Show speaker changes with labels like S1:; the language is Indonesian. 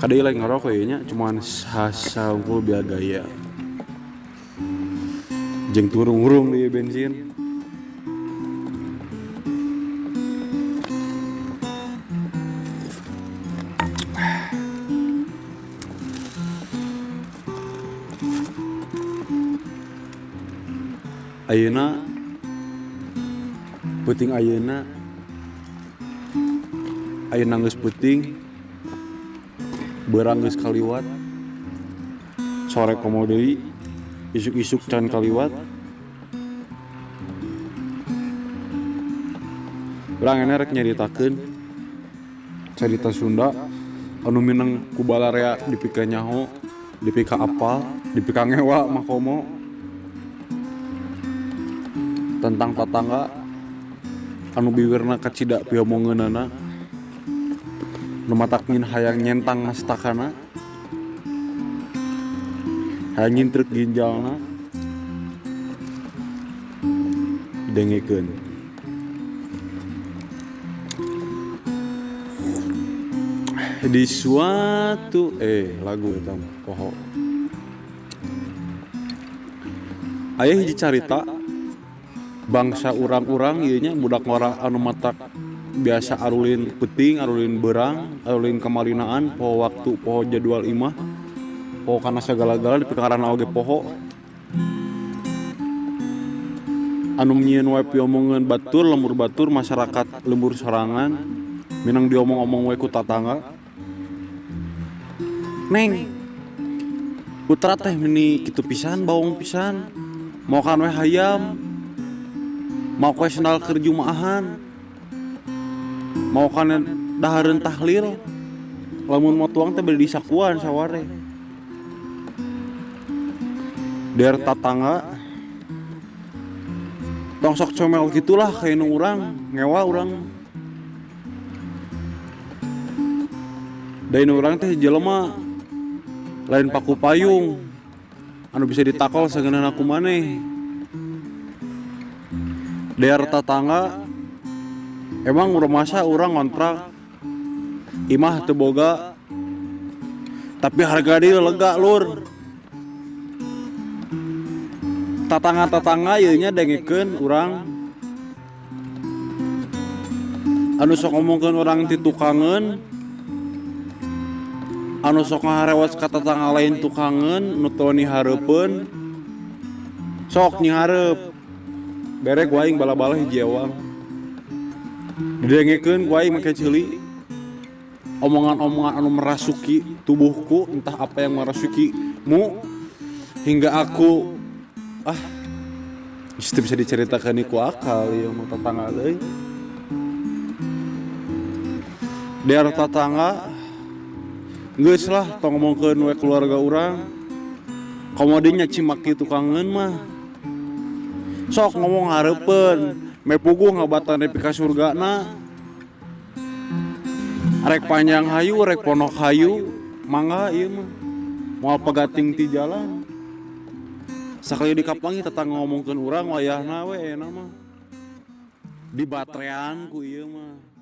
S1: Kadai lain ngerokok ya, cuman hasa unggul biar gaya. Jeung turung-urung di bensin. Ayeuna peuting ayeuna geus peuting beurang geus kaliwat sore komo deui isuk-isuk can kaliwat urang ene rek nyaritakeun carita Sunda anu mineng ku balarea dipika nyaho dipika apal dipika ngewa makomo tentang tetangga anu biwirna kacida piomongeunana nu matakmin hayang nyentang mastakana hayang nyintrek ginjalna dengekeun di suatu lagu eta poho aya hiji carita bangsa urang-urang ieu nya budak ngora anu matak biasa arulin peuting, arulin beurang, arulin kamarinaan, poho waktu, poho jadwal imah, poho kana sagala-gala di pikarana oge poho. Anu nyieun wae piomongeun batur, lembur batur masyarakat lembur sorangan, minang diomong-omong wae ku tatangga. Neng, putra teh meuni kitu pisan, bawong pisan, mau kan we hayam. Mau kue sendal keur jumaahan mau kana dahareun tahlil lamun mau tuang teh beli di sakuan saware der tatangga tong sok comel gitulah ka inu urang ngewa urang da inu urang teh jelema lain paku payung anu bisa ditakol sageunana ku maneh daerah tetangga emang rumasa orang ngontrak imah teu boga tapi harga dia lega lur tetangga ieu nya dengekeun urang anu sok ngomongkeun urang ti tukangeun anu sok ngaharewas ka tetangga lain tukangeun nu teu nihareupeun sok nyihareup bere ku aing bala-bala hiji ewang didengekeun ku aing make ceuli omongan-omongan anu merasuki tubuhku entah apa yang merasuki mu hingga aku geus teu bisa diceritakeun ku akal ieu mah tetangga deui daerah tetangga geus lah tong ngomongkeun we keluarga urang komodinya cimak kitu kangen mah sok ngomong hareupeun me puguh ngabatan nepi ka surgana rek panjang hayu rek ponok hayu mangga ieu mah moal pagating ti jalan sakali dikapangi tetangga ngomongkeun urang wayahna we enak mah di batrean ku ieu mah